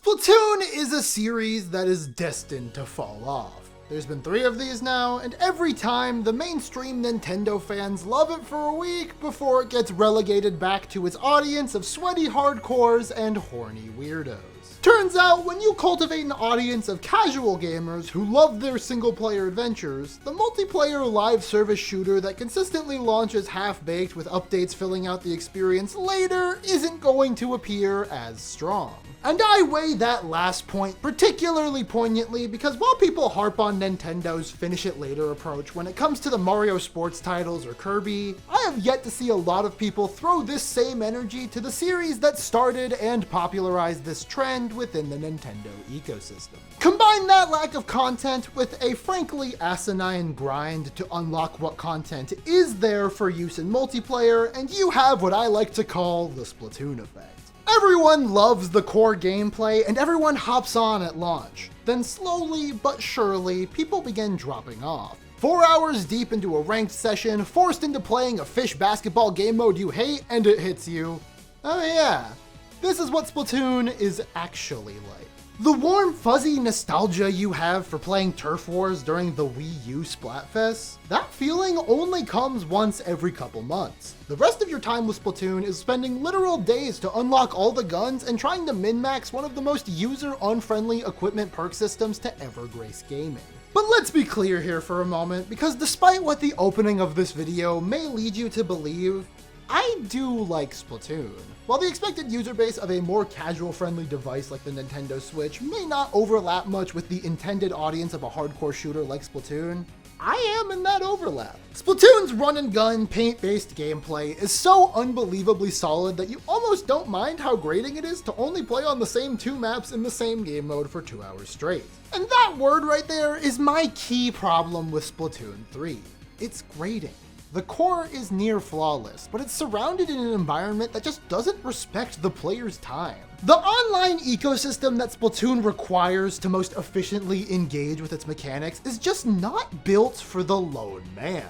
Splatoon is a series that is destined to fall off. There's been 3 of these now, and every time the mainstream Nintendo fans love it for a week before it gets relegated back to its audience of sweaty hardcores and horny weirdos. Turns out, when you cultivate an audience of casual gamers who love their single-player adventures, the multiplayer live service shooter that consistently launches half-baked with updates filling out the experience later isn't going to appear as strong. And I weigh that last point particularly poignantly because while people harp on Nintendo's finish-it-later approach when it comes to the Mario sports titles or Kirby, I have yet to see a lot of people throw this same energy to the series that started and popularized this trend within the Nintendo ecosystem. Combine that lack of content with a frankly asinine grind to unlock what content is there for use in multiplayer, and you have what I like to call the Splatoon effect. Everyone loves the core gameplay and everyone hops on at launch. Then slowly but surely, people begin dropping off. 4 hours deep into a ranked session, forced into playing a fish basketball game mode you hate, and it hits you. Oh yeah, this is what Splatoon is actually like. The warm, fuzzy nostalgia you have for playing Turf Wars during the Wii U Splatfest, that feeling only comes once every couple months. The rest of your time with Splatoon is spending literal days to unlock all the guns and trying to min-max one of the most user-unfriendly equipment perk systems to ever grace gaming. But let's be clear here for a moment, because despite what the opening of this video may lead you to believe, I do like Splatoon. While the expected user base of a more casual-friendly device like the Nintendo Switch may not overlap much with the intended audience of a hardcore shooter like Splatoon, I am in that overlap. Splatoon's run-and-gun, paint-based gameplay is so unbelievably solid that you almost don't mind how grating it is to only play on the same 2 maps in the same game mode for 2 hours straight. And that word right there is my key problem with Splatoon 3. It's grating. The core is near flawless, but it's surrounded in an environment that just doesn't respect the player's time. The online ecosystem that Splatoon requires to most efficiently engage with its mechanics is just not built for the lone man.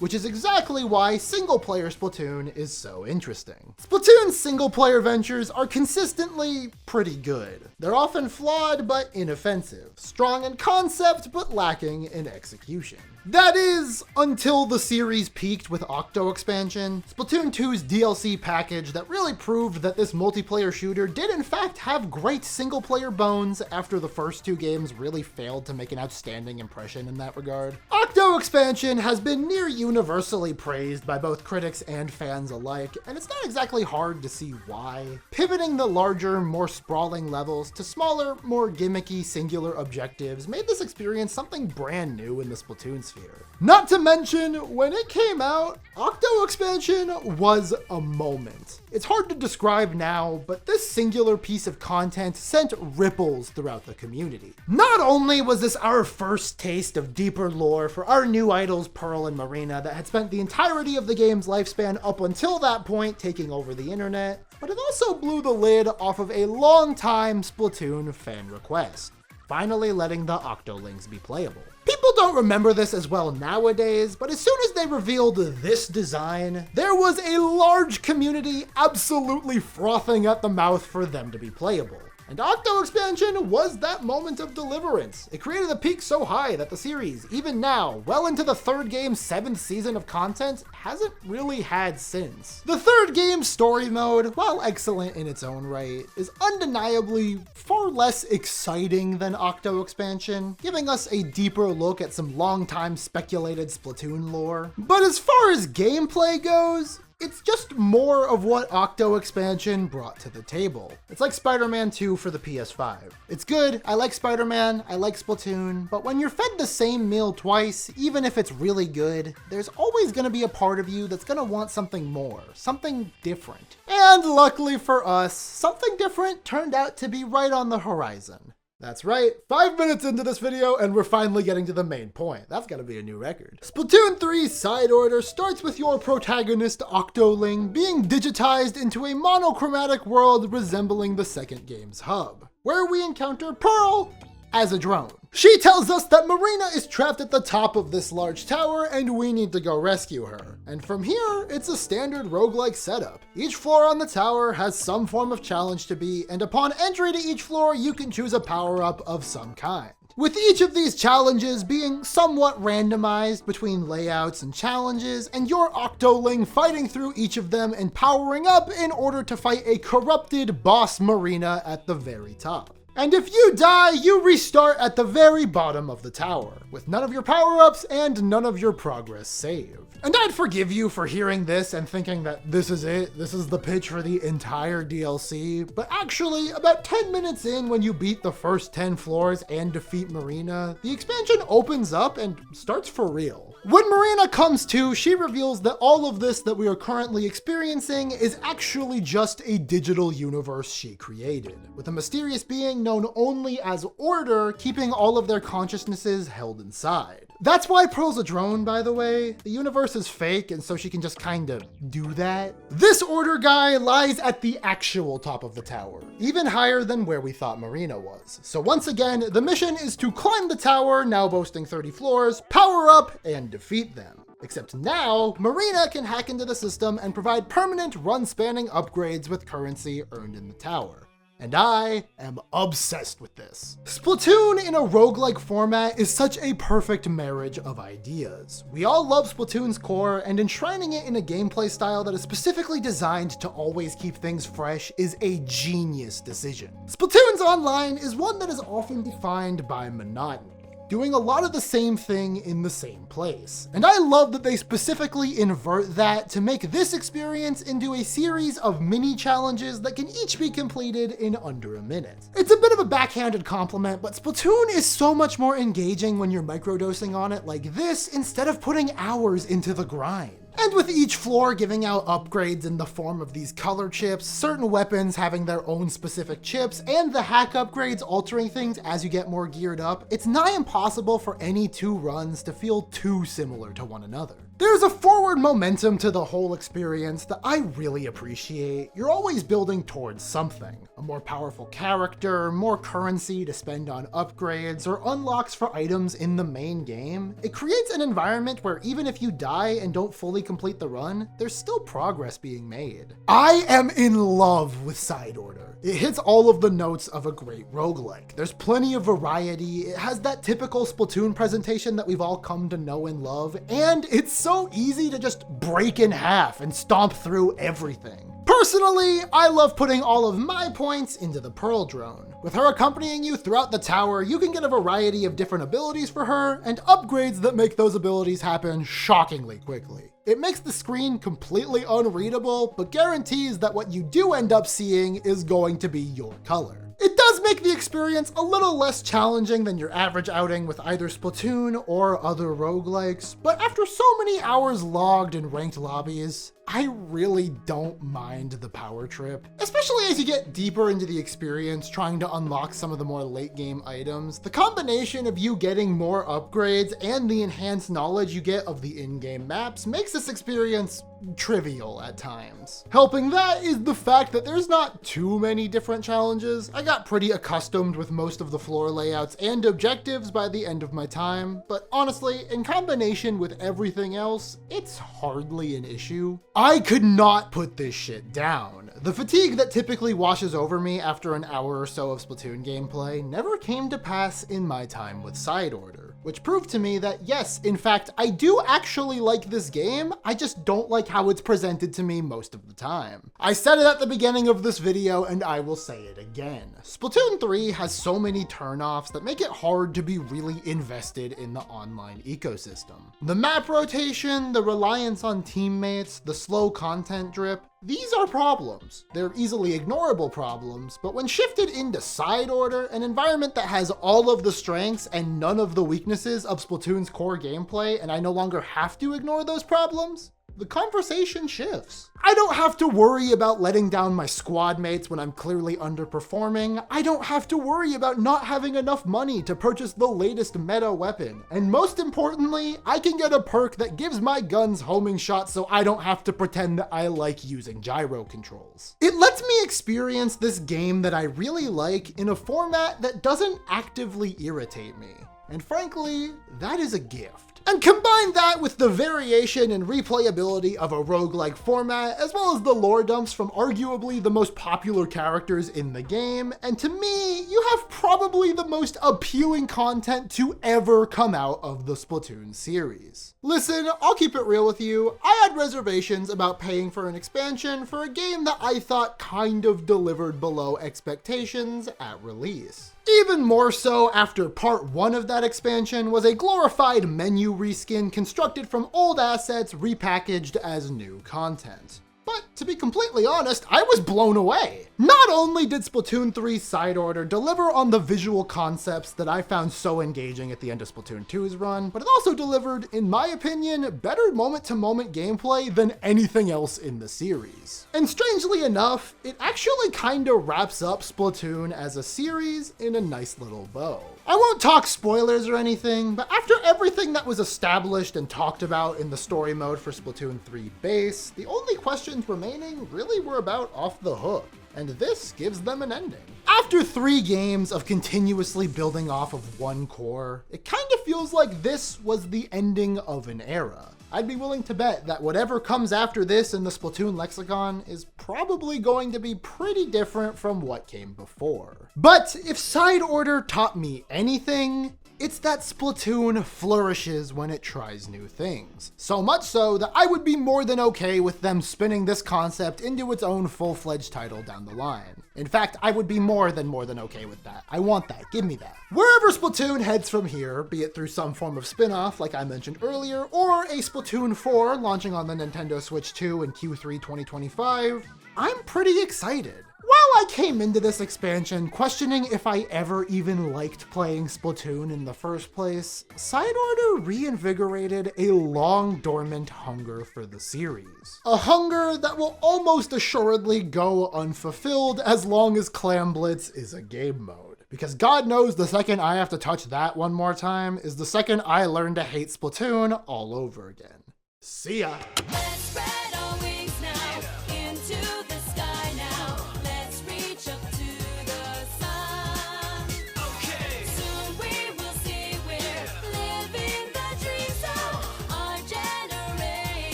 Which is exactly why single-player Splatoon is so interesting. Splatoon's single-player ventures are consistently pretty good. They're often flawed but inoffensive, strong in concept but lacking in execution. That is, until the series peaked with Octo Expansion, Splatoon 2's DLC package that really proved that this multiplayer shooter did in fact have great single-player bones after the first 2 games really failed to make an outstanding impression in that regard. Octo Expansion has been near universally praised by both critics and fans alike, and it's not exactly hard to see why. Pivoting the larger, more sprawling levels to smaller, more gimmicky singular objectives made this experience something brand new in the Splatoon sphere. Not to mention, when it came out, Octo Expansion was a moment. It's hard to describe now, but this singular piece of content sent ripples throughout the community. Not only was this our first taste of deeper lore for our new idols Pearl and Marina that had spent the entirety of the game's lifespan up until that point taking over the internet, but it also blew the lid off of a long-time Splatoon fan request, finally letting the Octolings be playable. People don't remember this as well nowadays, but as soon as they revealed this design, there was a large community absolutely frothing at the mouth for them to be playable. And Octo Expansion was that moment of deliverance. It created a peak so high that the series, even now, well into the 3rd game's 7th season of content, hasn't really had since. The 3rd game's story mode, while excellent in its own right, is undeniably far less exciting than Octo Expansion, giving us a deeper look at some long-time speculated Splatoon lore. But as far as gameplay goes, it's just more of what Octo Expansion brought to the table. It's like Spider-Man 2 for the PS5. It's good, I like Spider-Man, I like Splatoon, but when you're fed the same meal twice, even if it's really good, there's always gonna be a part of you that's gonna want something more, something different. And luckily for us, something different turned out to be right on the horizon. That's right, 5 minutes into this video and we're finally getting to the main point. That's gotta be a new record. Splatoon 3's side order starts with your protagonist Octoling being digitized into a monochromatic world resembling the second game's hub, where we encounter Pearl as a drone. She tells us that Marina is trapped at the top of this large tower and we need to go rescue her. And from here, it's a standard roguelike setup. Each floor on the tower has some form of challenge to beat, and upon entry to each floor, you can choose a power-up of some kind. With each of these challenges being somewhat randomized between layouts and challenges, and your Octoling fighting through each of them and powering up in order to fight a corrupted boss Marina at the very top. And if you die, you restart at the very bottom of the tower, with none of your power-ups and none of your progress saved. And I'd forgive you for hearing this and thinking that this is it, this is the pitch for the entire DLC, but actually, about 10 minutes in when you beat the first 10 floors and defeat Marina, the expansion opens up and starts for real. When Marina comes to, she reveals that all of this that we are currently experiencing is actually just a digital universe she created, with a mysterious being known only as Order keeping all of their consciousnesses held inside. That's why Pearl's a drone, by the way. The universe is fake, and so she can just kind of do that. This Order guy lies at the actual top of the tower, even higher than where we thought Marina was. So once again, the mission is to climb the tower, now boasting 30 floors, power up, and defeat them. Except now, Marina can hack into the system and provide permanent run-spanning upgrades with currency earned in the tower. And I am obsessed with this. Splatoon in a roguelike format is such a perfect marriage of ideas. We all love Splatoon's core, and enshrining it in a gameplay style that is specifically designed to always keep things fresh is a genius decision. Splatoon's online is one that is often defined by monotony, doing a lot of the same thing in the same place. And I love that they specifically invert that to make this experience into a series of mini challenges that can each be completed in under a minute. It's a bit of a backhanded compliment, but Splatoon is so much more engaging when you're microdosing on it like this instead of putting hours into the grind. And with each floor giving out upgrades in the form of these color chips, certain weapons having their own specific chips, and the hack upgrades altering things as you get more geared up, it's nigh impossible for any two runs to feel too similar to one another. There's a forward momentum to the whole experience that I really appreciate. You're always building towards something. A more powerful character, more currency to spend on upgrades, or unlocks for items in the main game. It creates an environment where even if you die and don't fully complete the run, there's still progress being made. I am in love with Side Order. It hits all of the notes of a great roguelike. There's plenty of variety, it has that typical Splatoon presentation that we've all come to know and love, and it's so easy to just break in half and stomp through everything. Personally, I love putting all of my points into the Pearl drone. With her accompanying you throughout the tower, you can get a variety of different abilities for her and upgrades that make those abilities happen shockingly quickly. It makes the screen completely unreadable, but guarantees that what you do end up seeing is going to be your color. It does make the experience a little less challenging than your average outing with either Splatoon or other roguelikes, but after so many hours logged in ranked lobbies, I really don't mind the power trip. Especially as you get deeper into the experience trying to unlock some of the more late game items, the combination of you getting more upgrades and the enhanced knowledge you get of the in-game maps makes this experience trivial at times. Helping that is the fact that there's not too many different challenges. I got pretty accustomed with most of the floor layouts and objectives by the end of my time, but honestly, in combination with everything else, it's hardly an issue. I could not put this shit down. The fatigue that typically washes over me after an hour or so of Splatoon gameplay never came to pass in my time with Side Order, which proved to me that yes, in fact, I do actually like this game, I just don't like how it's presented to me most of the time. I said it at the beginning of this video and I will say it again. Splatoon 3 has so many turnoffs that make it hard to be really invested in the online ecosystem. The map rotation, the reliance on teammates, the slow content drip, these are problems. They're easily ignorable problems, but when shifted into Side Order, an environment that has all of the strengths and none of the weaknesses of Splatoon's core gameplay, and I no longer have to ignore those problems, the conversation shifts. I don't have to worry about letting down my squad mates when I'm clearly underperforming. I don't have to worry about not having enough money to purchase the latest meta weapon. And most importantly, I can get a perk that gives my guns homing shots so I don't have to pretend that I like using gyro controls. It lets me experience this game that I really like in a format that doesn't actively irritate me. And frankly, that is a gift. And combine that with the variation and replayability of a roguelike format, as well as the lore dumps from arguably the most popular characters in the game, and to me, you have probably the most appealing content to ever come out of the Splatoon series. Listen, I'll keep it real with you. I had reservations about paying for an expansion for a game that I thought kind of delivered below expectations at release. Even more so after part 1 of that expansion was a glorified menu reskin constructed from old assets repackaged as new content. But to be completely honest, I was blown away. Not only did Splatoon 3's Side Order deliver on the visual concepts that I found so engaging at the end of Splatoon 2's run, but it also delivered, in my opinion, better moment-to-moment gameplay than anything else in the series. And strangely enough, it actually kinda wraps up Splatoon as a series in a nice little bow. I won't talk spoilers or anything, but after everything that was established and talked about in the story mode for Splatoon 3 base, the only questions remaining really were about Off the Hook, and this gives them an ending. After 3 games of continuously building off of one core, it kind of feels like this was the ending of an era. I'd be willing to bet that whatever comes after this in the Splatoon lexicon is probably going to be pretty different from what came before. But if Side Order taught me anything, it's that Splatoon flourishes when it tries new things. So much so that I would be more than okay with them spinning this concept into its own full-fledged title down the line. In fact, I would be more than okay with that. I want that, give me that. Wherever Splatoon heads from here, be it through some form of spin-off like I mentioned earlier, or a Splatoon 4 launching on the Nintendo Switch 2 in Q3 2025, I'm pretty excited. While I came into this expansion questioning if I ever even liked playing Splatoon in the first place, Side Order reinvigorated a long dormant hunger for the series. A hunger that will almost assuredly go unfulfilled as long as Clam Blitz is a game mode. Because God knows the second I have to touch that one more time is the second I learn to hate Splatoon all over again. See ya! Let's spread our wings now.